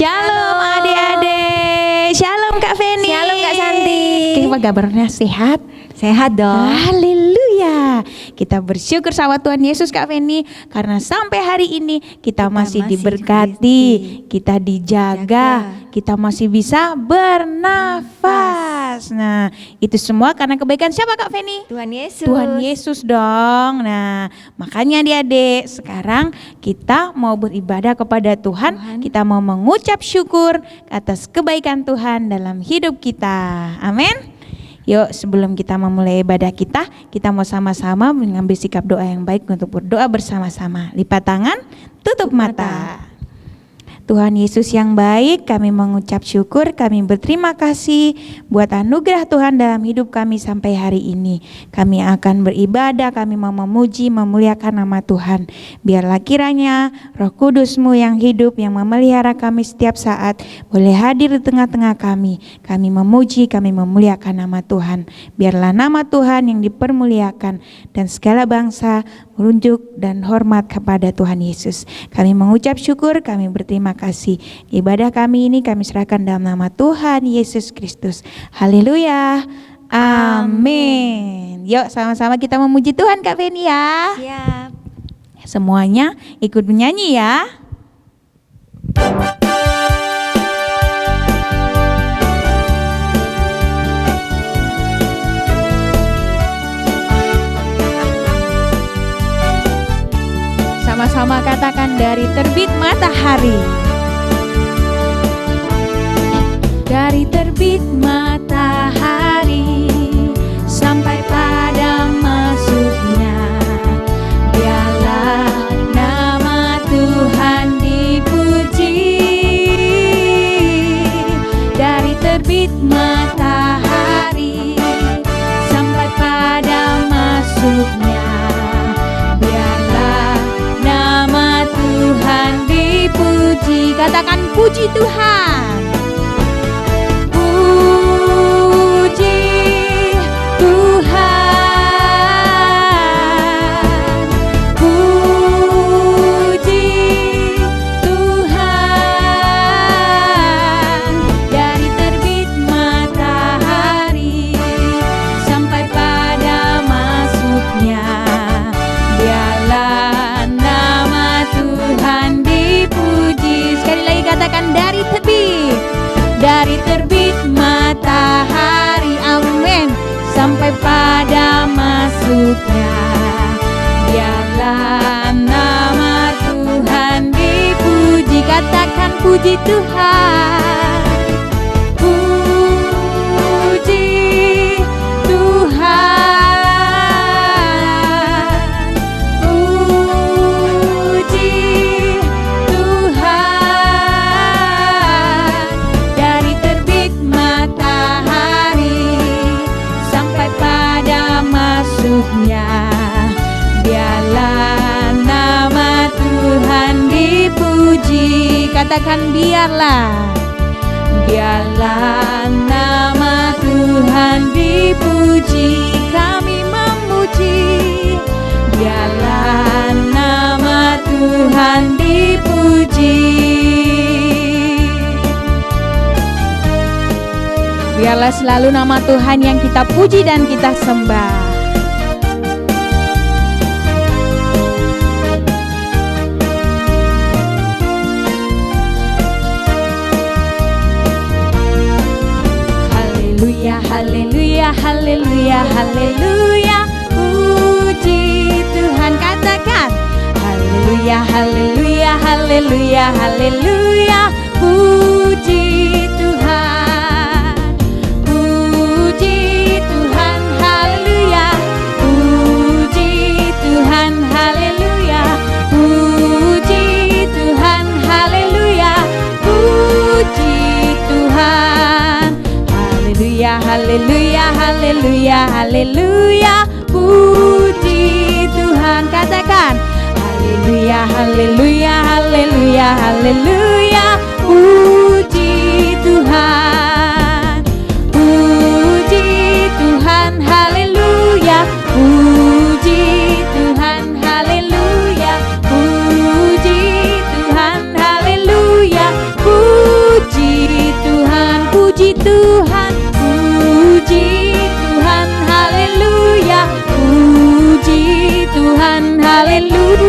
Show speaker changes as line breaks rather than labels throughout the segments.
Shalom adik-adik. Shalom Kak Feni.
Shalom Kak Santi.
Apa kabarnya, sehat?
Sehat dong.
Haleluya. Kita bersyukur sama Tuhan Yesus Kak Feni, karena sampai hari ini kita masih diberkati, kita dijaga, kita masih bisa bernafas. Nah, itu semua karena kebaikan siapa Kak Feni?
Tuhan Yesus.
Tuhan Yesus dong. Nah, makanya adik-adik, sekarang kita mau beribadah kepada Tuhan. Kita mau mengucap syukur atas kebaikan Tuhan dalam hidup kita. Amin. Yuk, sebelum kita memulai ibadah kita mau sama-sama mengambil sikap doa yang baik untuk berdoa bersama-sama. Lipat tangan, tutup mata. Tuhan Yesus yang baik, kami mengucap syukur, kami berterima kasih buat anugerah Tuhan dalam hidup kami sampai hari ini. Kami akan beribadah, kami mau memuji, memuliakan nama Tuhan. Biarlah kiranya Roh Kudus-Mu yang hidup, yang memelihara kami setiap saat, boleh hadir di tengah-tengah kami. Kami memuji, kami memuliakan nama Tuhan. Biarlah nama Tuhan yang dipermuliakan dan segala bangsa merunjuk dan hormat kepada Tuhan Yesus. Kami mengucap syukur, kami berterima kasih. Ibadah kami ini kami serahkan dalam nama Tuhan Yesus Kristus. Haleluya. Amin. Yuk sama-sama kita memuji Tuhan Kak Feni ya.
Siap.
Semuanya ikut menyanyi ya. Sama-sama katakan dari terbit matahari. Dari terbit matahari sampai pada masuknya, biarlah nama Tuhan dipuji. Dari terbit matahari sampai pada masuknya, Tuhan dipuji. Katakan puji Tuhan. Puji Tuhan. Puji Tuhan. Dari terbit matahari sampai pada masuknya, biarlah nama Tuhan dipuji. Sekali lagi katakan dari terbit matahari, amin, sampai pada masuknya, biarlah nama Tuhan dipuji. Katakan puji Tuhan. Puji Tuhan. Biarlah nama Tuhan dipuji. Katakan biarlah nama Tuhan dipuji. Kami memuji. Biarlah nama Tuhan dipuji. Biarlah selalu nama Tuhan yang kita puji dan kita sembah. Haleluya, haleluya, haleluya. Puji Tuhan, katakan haleluya, haleluya, haleluya, haleluya. Puji Tuhan. Puji Tuhan, haleluya. Puji Tuhan, haleluya. Puji Tuhan, haleluya. Puji Tuhan. Haleluya, haleluya, haleluya. Puji Tuhan, katakan haleluya, haleluya, haleluya, haleluya. Puji Tuhan. Puji Tuhan, haleluya. Puji Tuhan, haleluya. Puji Tuhan, haleluya. Puji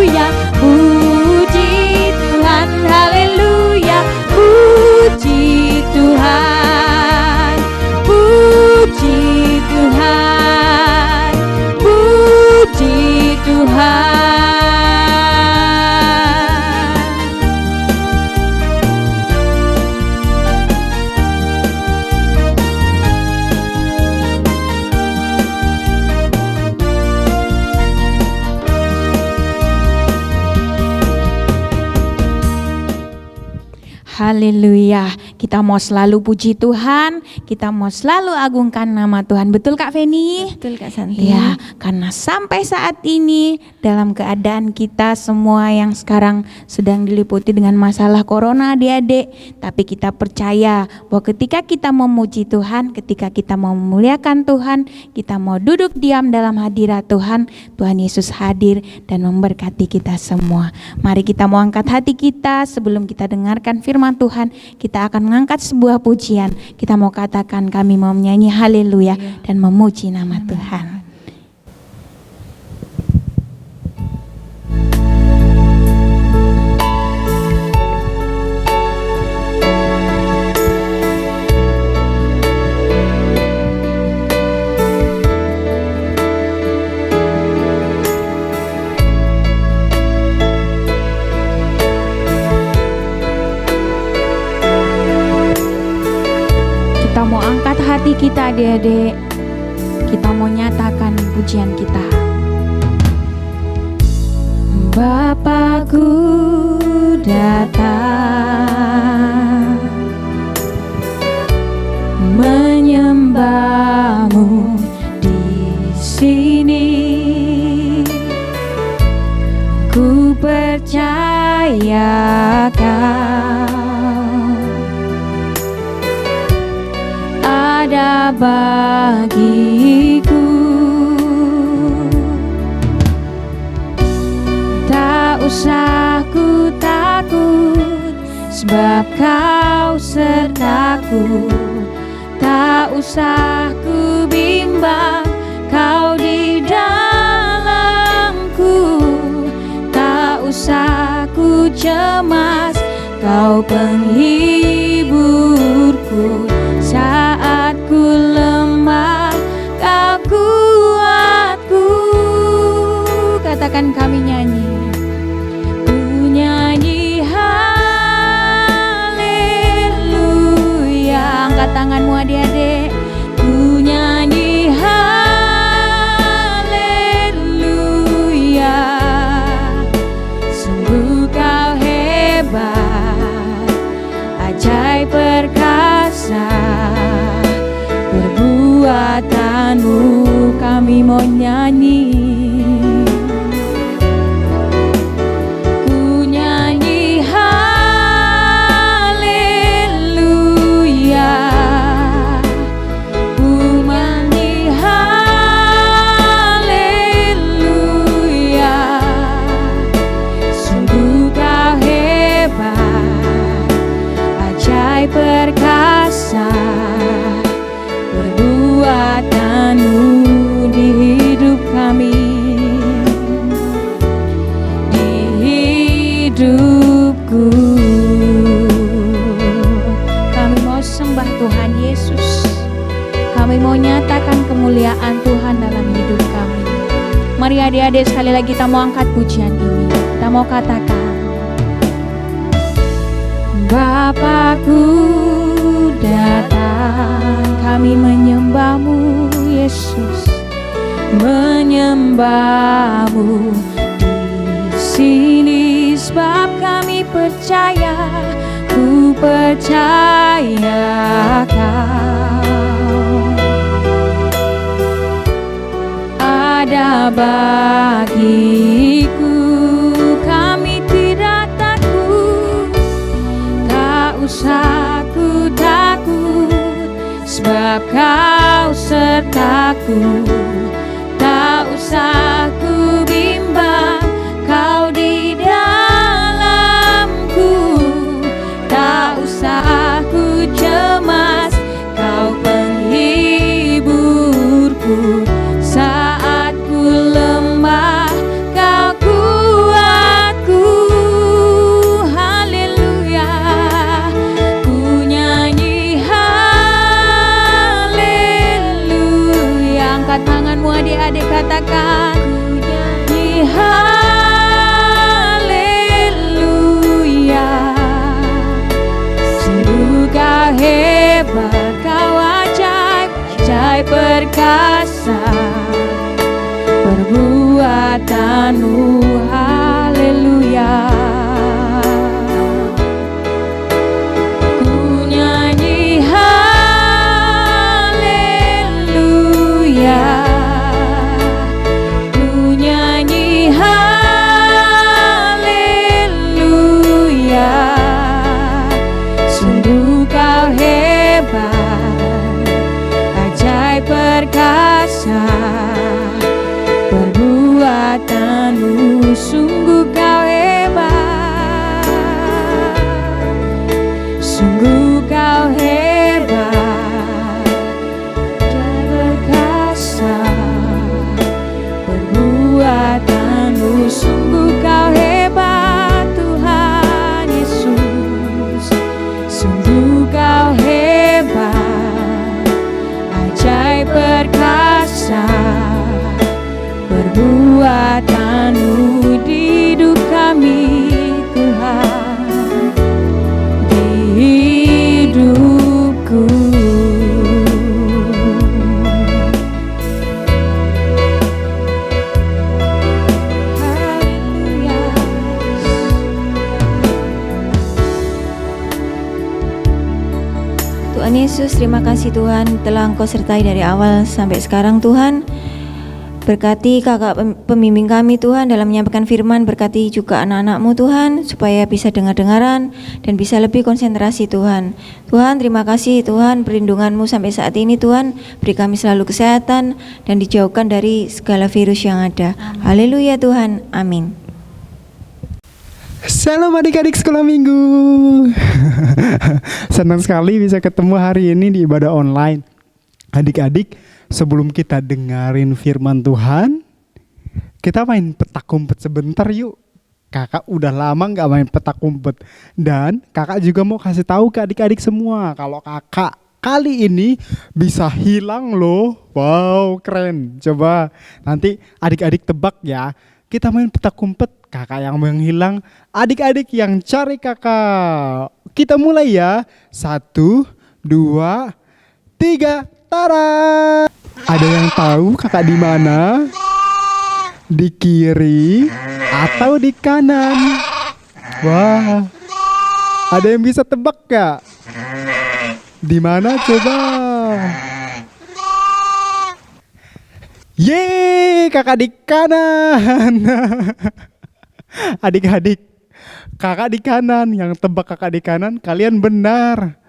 haleluya. Puji Tuhan, haleluya. Puji Tuhan, puji Tuhan, puji Tuhan. Haleluya. Kita mau selalu puji Tuhan, kita mau selalu agungkan nama Tuhan. Betul Kak Feni?
Betul Kak Santi.
Ya, karena sampai saat ini dalam keadaan kita semua yang sekarang sedang diliputi dengan masalah corona adik-adik, tapi kita percaya bahwa ketika kita memuji Tuhan, ketika kita mau memuliakan Tuhan, kita mau duduk diam dalam hadirat Tuhan, Tuhan Yesus hadir dan memberkati kita semua. Mari kita mau angkat hati kita sebelum kita dengarkan firman Tuhan, kita akan mengangkat sebuah pujian. Kita mau katakan kami mau menyanyi haleluya dan memuji nama Tuhan. Kita mau angkat hati kita adik-adik. Kita mau nyatakan pujian kita. Bapakku datang menyembahmu di sini. Ku percaya ada bagiku. Tak usah ku takut, sebab kau sertaku. Tak usah ku bimbang, kau di dalamku. Tak usah ku cemas, kau penghiburku. Saat ku lemah, kau kuatku. Katakan kami nyanyi. Ku nyanyi haleluya. Angkat tanganmu adik-adik. Ku nyanyi haleluya. Sungguh kau hebat, ajaib perkasa. Perbuatanmu kami mau nyanyi. Ku nyanyi haleluya. Ku nyanyi haleluya. Sungguh kau hebat, ajaib perkasa. Perbuatanmu di hidup kami, di hidupku. Kami mau sembah Tuhan Yesus. Kami mau nyatakan kemuliaan Tuhan dalam hidup kami. Mari adik-adik sekali lagi kita mau angkat pujian ini. Kita mau katakan, Bapakku datang, kami menyembahmu Yesus, menyembahmu di sini sebab kami percaya, ku percaya kau ada bagiku. Kami tidak takut, tak usah ku takut, sebab kau sertaku. Tak usah ku bimbang, kau di dalamku. Tak usah ku cemas, kau penghiburku. Saat ku lemah, kau kuat. berkasa, perbuatanmu, haleluya. Ku nyanyi haleluya, ku nyanyi haleluya. Sungguh kau hebat, ajaib perkasa, perbuatanmu sungguh kau hebat, sungguh kau hebat, ajaib perkasa, perbuatanmu sungguh kau hebat, Tuhan Yesus, sungguh kau hebat, ajaib perkasa, perbuatanmu di hidup kami, Tuhan, di hidupku. Haleluya.
Tuhan Yesus, terima kasih Tuhan telah Engkau sertai dari awal sampai sekarang Tuhan. Berkati kakak pembimbing kami Tuhan dalam menyampaikan firman, berkati juga anak-anak-Mu Tuhan supaya bisa dengar-dengaran dan bisa lebih konsentrasi Tuhan. Tuhan terima kasih Tuhan perlindungan-Mu sampai saat ini Tuhan, beri kami selalu kesehatan dan dijauhkan dari segala virus yang ada. Haleluya Tuhan, amin.
Shalom adik-adik sekolah minggu. Senang sekali bisa ketemu hari ini di ibadah online. Adik-adik, sebelum kita dengerin firman Tuhan, kita main petak umpet sebentar yuk. Kakak udah lama gak main petak umpet. Dan kakak juga mau kasih tahu ke adik-adik semua, kalau kakak kali ini bisa hilang loh. Wow, keren. Coba nanti adik-adik tebak ya. Kita main petak umpet, kakak yang menghilang, adik-adik yang cari kakak. Kita mulai ya. 1, 2, 3. Tara. Ada yang tahu kakak di mana? Di kiri atau di kanan? Wah. Ada yang bisa tebak gak? Di mana coba? Yeay, kakak di kanan. Adik-adik, kakak di kanan. Yang tebak kakak di kanan, kalian benar.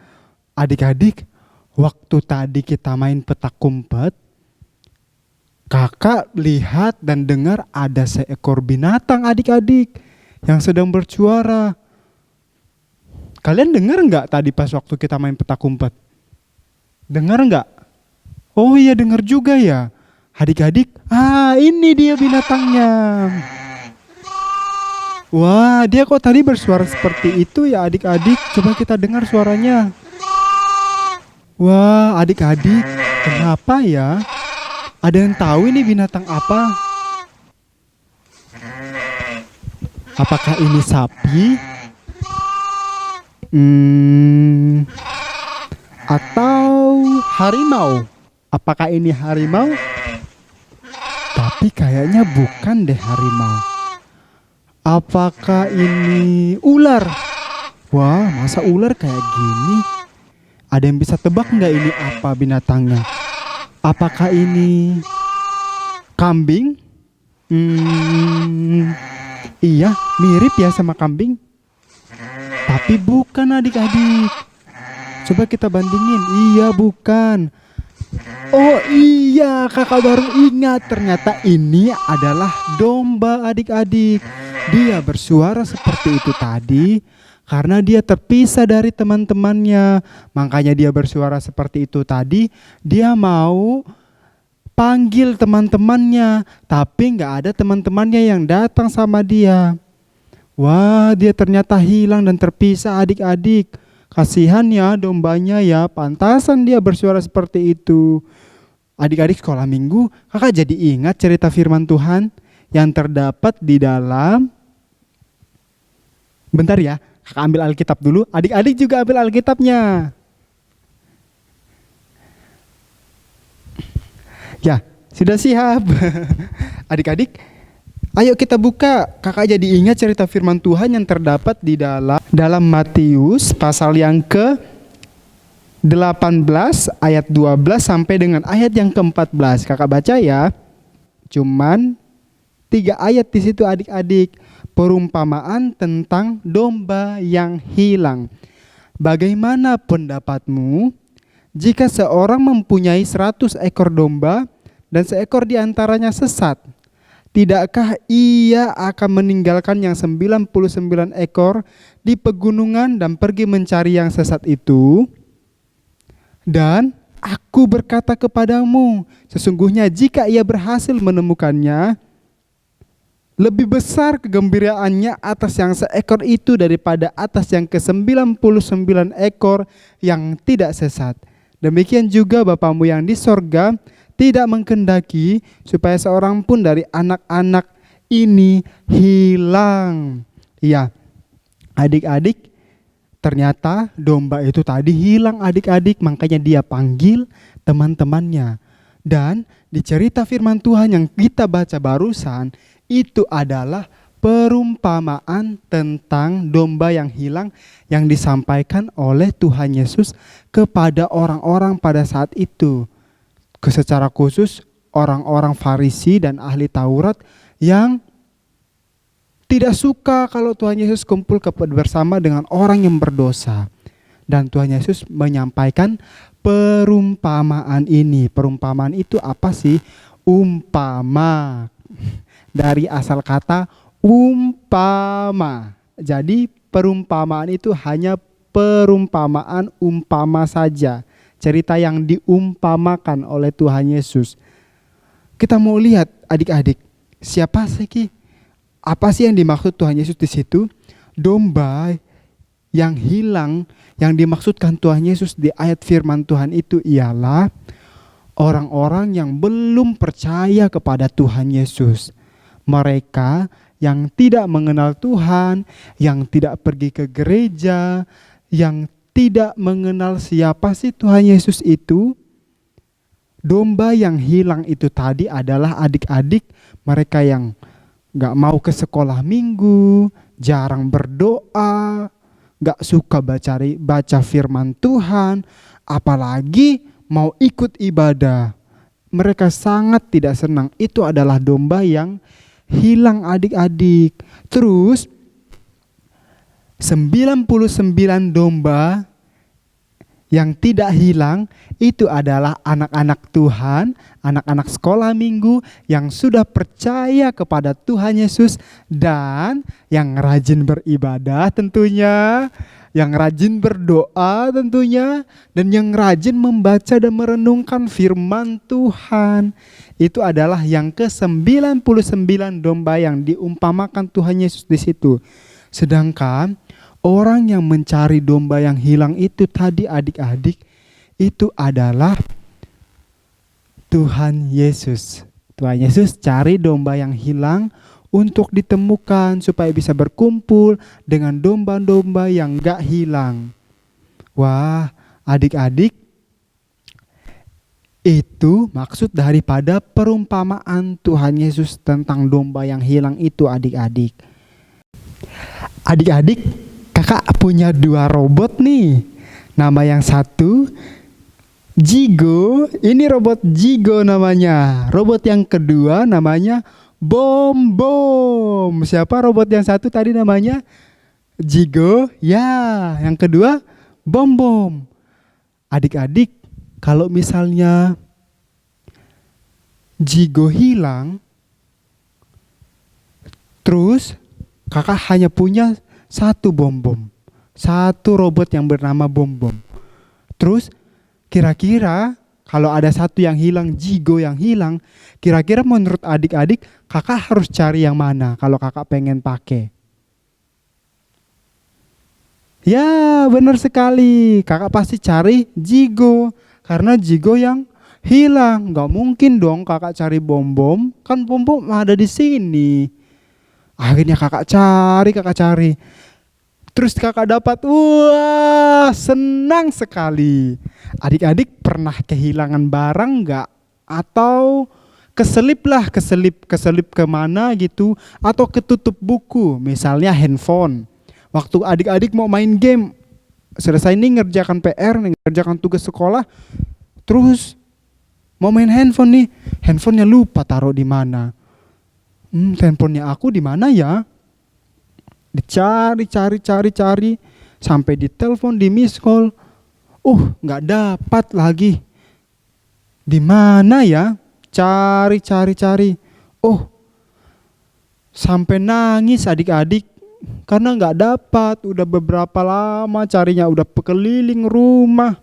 Adik-adik, waktu tadi kita main petak umpet, kakak lihat dan dengar ada seekor binatang adik-adik yang sedang bersuara. Kalian dengar nggak tadi pas waktu kita main petak umpet? Dengar nggak? Oh iya dengar juga ya. Adik-adik, ini dia binatangnya. Wah, dia kok tadi bersuara seperti itu ya adik-adik? Coba kita dengar suaranya. Wah, adik-adik, kenapa ya? Ada yang tahu ini binatang apa? Apakah ini sapi? Atau harimau? Apakah ini harimau? Tapi kayaknya bukan deh harimau. Apakah ini ular? Wah, masa ular kayak gini? Ada yang bisa tebak nggak ini apa binatangnya? Apakah ini kambing? Iya, mirip ya sama kambing. Tapi bukan adik-adik. Coba kita bandingin. Iya, bukan. Oh iya, kakak baru ingat. Ternyata ini adalah domba adik-adik. Dia bersuara seperti itu tadi karena dia terpisah dari teman-temannya. Makanya dia bersuara seperti itu tadi. Dia mau panggil teman-temannya, tapi gak ada teman-temannya yang datang sama dia. Wah, dia ternyata hilang dan terpisah adik-adik. Kasihan ya dombanya ya, pantasan dia bersuara seperti itu. Adik-adik sekolah minggu, kakak jadi ingat cerita firman Tuhan yang terdapat di dalam... Bentar ya, kakak ambil Alkitab dulu. Adik-adik juga ambil Alkitabnya. Ya, Sudah siap? Adik-adik, ayo kita buka. Kakak jadi ingat cerita firman Tuhan yang terdapat di dalam Matius pasal yang ke-18 ayat 12 sampai dengan ayat yang ke-14. Kakak baca ya. Cuman 3 ayat di situ adik-adik. Perumpamaan tentang domba yang hilang. Bagaimana pendapatmu jika seorang mempunyai 100 ekor domba dan seekor di antaranya sesat? Tidakkah ia akan meninggalkan yang 99 ekor di pegunungan dan pergi mencari yang sesat itu? Dan aku berkata kepadamu, sesungguhnya jika ia berhasil menemukannya, lebih besar kegembiraannya atas yang seekor itu daripada atas yang ke-99 ekor yang tidak sesat. Demikian juga Bapamu yang di sorga tidak menghendaki supaya seorang pun dari anak-anak ini hilang. Ya, adik-adik, ternyata domba itu tadi hilang adik-adik, makanya dia panggil teman-temannya. Dan di cerita firman Tuhan yang kita baca barusan, itu adalah perumpamaan tentang domba yang hilang yang disampaikan oleh Tuhan Yesus kepada orang-orang pada saat itu. Secara khusus orang-orang Farisi dan ahli Taurat yang tidak suka kalau Tuhan Yesus kumpul bersama dengan orang yang berdosa. Dan Tuhan Yesus menyampaikan perumpamaan ini. Perumpamaan itu apa sih? Umpama. Dari asal kata umpama. Jadi perumpamaan itu hanya perumpamaan umpama saja. Cerita yang diumpamakan oleh Tuhan Yesus. Kita mau lihat adik-adik, siapa sih? Apa sih yang dimaksud Tuhan Yesus di situ? Domba yang hilang yang dimaksudkan Tuhan Yesus di ayat firman Tuhan itu ialah orang-orang yang belum percaya kepada Tuhan Yesus. Mereka yang tidak mengenal Tuhan, yang tidak pergi ke gereja, yang tidak mengenal siapa sih Tuhan Yesus itu. Domba yang hilang itu tadi adalah adik-adik mereka yang gak mau ke sekolah minggu, jarang berdoa, gak suka baca firman Tuhan, apalagi mau ikut ibadah. Mereka sangat tidak senang. Itu adalah domba yang hilang adik-adik. Terus 99 domba yang tidak hilang itu adalah anak-anak Tuhan, anak-anak sekolah minggu yang sudah percaya kepada Tuhan Yesus dan yang rajin beribadah tentunya, yang rajin berdoa tentunya, dan yang rajin membaca dan merenungkan firman Tuhan. Itu adalah yang ke-99 domba yang diumpamakan Tuhan Yesus di situ. Sedangkan orang yang mencari domba yang hilang itu tadi adik-adik, itu adalah Tuhan Yesus. Tuhan Yesus cari domba yang hilang untuk ditemukan supaya bisa berkumpul dengan domba-domba yang gak hilang. Wah, adik-adik, itu maksud daripada perumpamaan Tuhan Yesus tentang domba yang hilang itu adik-adik. Adik-adik, kakak punya 2 robot nih. Nama yang satu Jigo, ini robot Jigo namanya. Robot yang kedua namanya Bom Bom. Siapa robot yang satu tadi namanya? Jigo, ya. Yang kedua Bom Bom. Adik-adik, kalau misalnya Jigo hilang, terus kakak hanya punya 1 Bom Bom, 1 robot yang bernama Bom Bom. Terus kira-kira kalau ada 1 yang hilang, Jigo yang hilang, kira-kira menurut adik-adik kakak harus cari yang mana kalau kakak pengen pakai? Ya, benar sekali. Kakak pasti cari Jigo karena Jigo yang hilang. Gak mungkin dong kakak cari Bom Bom, kan Bom Bom ada di sini. Akhirnya kakak cari. Terus kakak dapat, wah senang sekali. Adik-adik pernah kehilangan barang gak? Atau keselip kemana gitu, atau ketutup buku, misalnya handphone. Waktu adik-adik mau main game, selesai nih ngerjakan PR, ngerjakan tugas sekolah, terus mau main handphone nih, handphonenya lupa taruh di mana. Handphonenya aku di mana ya? Dicari, sampai ditelepon, di miss call. Nggak dapat lagi. Di mana ya? Cari. Sampai nangis adik-adik karena nggak dapat. Udah beberapa lama carinya, udah keliling rumah,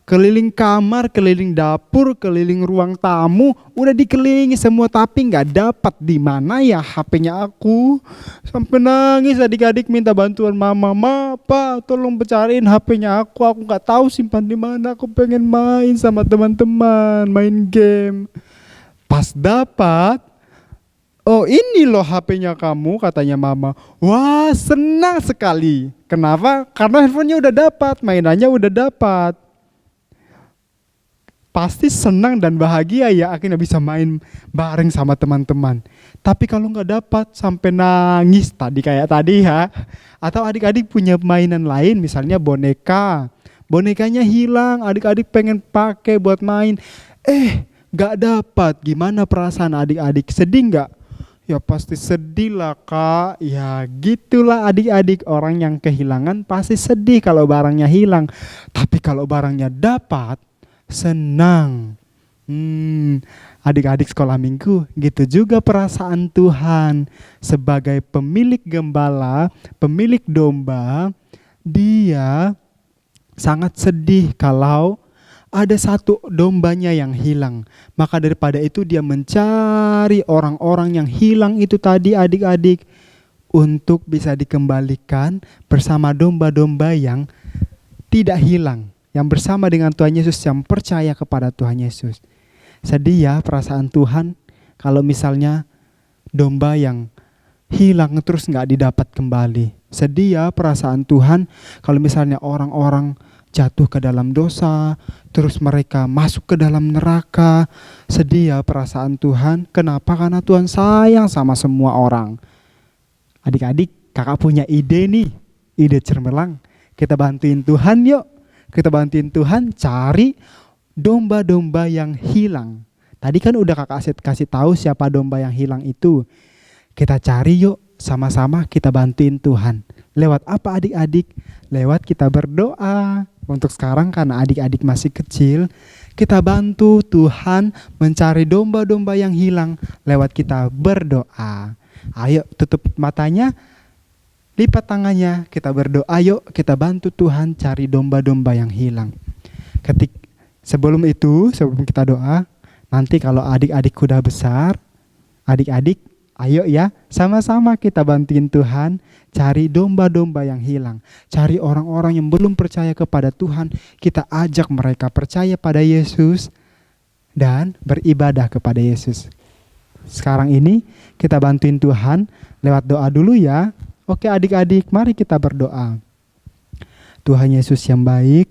keliling kamar, keliling dapur, keliling ruang tamu, udah dikelilingi semua tapi nggak dapat. Di mana ya HP-nya aku? Sampai nangis adik-adik minta bantuan mama, Pak, tolong cariin HP-nya aku nggak tahu simpan di mana. Aku pengen main sama teman-teman, main game. Pas dapat, ini loh HP-nya kamu, katanya mama. Wah, senang sekali. Kenapa? Karena handphonenya udah dapat, mainannya udah dapat. Pasti senang dan bahagia ya, akhirnya bisa main bareng sama teman-teman. Tapi kalau nggak dapat sampai nangis kayak tadi ya. Atau adik-adik punya mainan lain, misalnya bonekanya hilang, adik-adik pengen pakai buat main, nggak dapat. Gimana perasaan adik-adik? Sedih nggak? Ya pasti sedih lah kak. Ya gitulah adik-adik, orang yang kehilangan pasti sedih kalau barangnya hilang. Tapi kalau barangnya dapat, senang. Adik-adik sekolah minggu, gitu juga perasaan Tuhan. Sebagai pemilik gembala, pemilik domba, dia sangat sedih kalau ada satu dombanya yang hilang. Maka daripada itu dia mencari orang-orang yang hilang itu tadi adik-adik, untuk bisa dikembalikan bersama domba-domba yang tidak hilang, yang bersama dengan Tuhan Yesus, yang percaya kepada Tuhan Yesus. Sedih ya perasaan Tuhan kalau misalnya domba yang hilang terus gak didapat kembali. Sedih ya perasaan Tuhan kalau misalnya orang-orang jatuh ke dalam dosa, terus mereka masuk ke dalam neraka. Sedih ya perasaan Tuhan. Kenapa? Karena Tuhan sayang sama semua orang. Adik-adik, kakak punya ide nih, ide cermelang. Kita bantuin Tuhan yuk. Kita bantuin Tuhan cari domba-domba yang hilang. Tadi kan udah kakak kasih tahu siapa domba yang hilang itu. Kita cari yuk, sama-sama kita bantuin Tuhan. Lewat apa adik-adik? Lewat kita berdoa. Untuk sekarang karena adik-adik masih kecil, kita bantu Tuhan mencari domba-domba yang hilang lewat kita berdoa. Ayo tutup matanya, lipat tangannya, kita berdoa yuk, kita bantu Tuhan cari domba-domba yang hilang. Sebelum kita doa, nanti kalau adik-adik udah besar, adik-adik ayo ya, sama-sama kita bantuin Tuhan cari domba-domba yang hilang. Cari orang-orang yang belum percaya kepada Tuhan, kita ajak mereka percaya pada Yesus dan beribadah kepada Yesus. Sekarang ini kita bantuin Tuhan lewat doa dulu ya. Oke adik-adik, mari kita berdoa. Tuhan Yesus yang baik,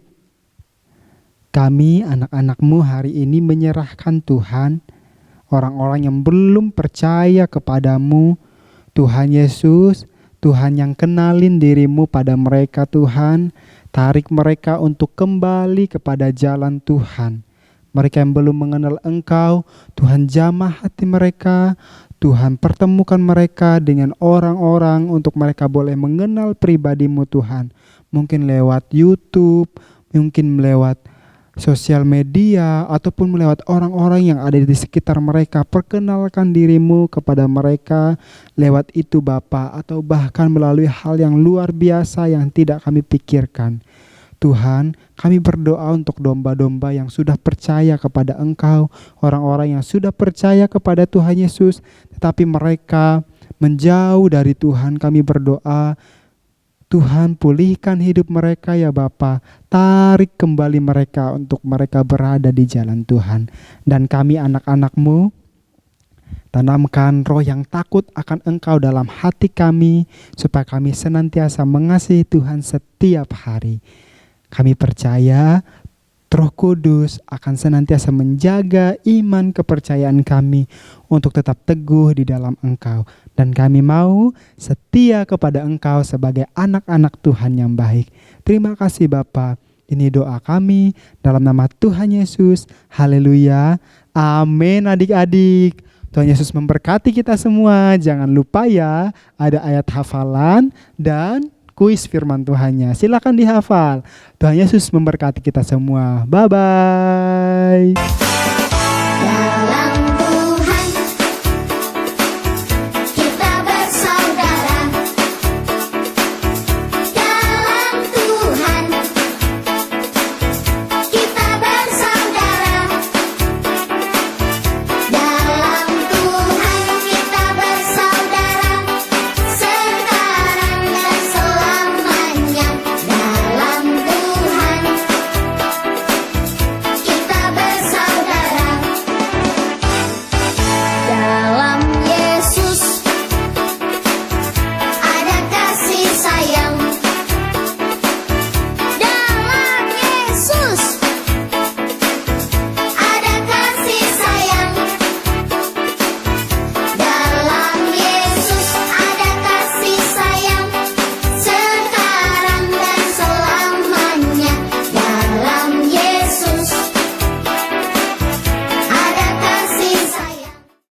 kami anak-anak-Mu hari ini menyerahkan Tuhan orang-orang yang belum percaya kepadamu, Tuhan Yesus, Tuhan yang kenalin dirimu pada mereka Tuhan, tarik mereka untuk kembali kepada jalan Tuhan. Mereka yang belum mengenal Engkau, Tuhan jamah hati mereka, Tuhan pertemukan mereka dengan orang-orang untuk mereka boleh mengenal pribadi-Mu Tuhan. Mungkin lewat YouTube, mungkin lewat sosial media, ataupun melewat orang-orang yang ada di sekitar mereka. Perkenalkan dirimu kepada mereka lewat itu Bapa, atau bahkan melalui hal yang luar biasa yang tidak kami pikirkan. Tuhan, kami berdoa untuk domba-domba yang sudah percaya kepada Engkau, orang-orang yang sudah percaya kepada Tuhan Yesus, tetapi mereka menjauh dari Tuhan. Kami berdoa, Tuhan pulihkan hidup mereka ya Bapa, tarik kembali mereka untuk mereka berada di jalan Tuhan. Dan kami anak-anak-Mu, tanamkan roh yang takut akan Engkau dalam hati kami, supaya kami senantiasa mengasihi Tuhan setiap hari. Kami percaya Roh Kudus akan senantiasa menjaga iman kepercayaan kami untuk tetap teguh di dalam Engkau. Dan kami mau setia kepada Engkau sebagai anak-anak Tuhan yang baik. Terima kasih Bapa. Ini doa kami dalam nama Tuhan Yesus. Haleluya. Amin adik-adik. Tuhan Yesus memberkati kita semua. Jangan lupa ya, ada ayat hafalan dan kuis firman Tuhannya. Silakan dihafal. Tuhan Yesus memberkati kita semua. Bye-bye.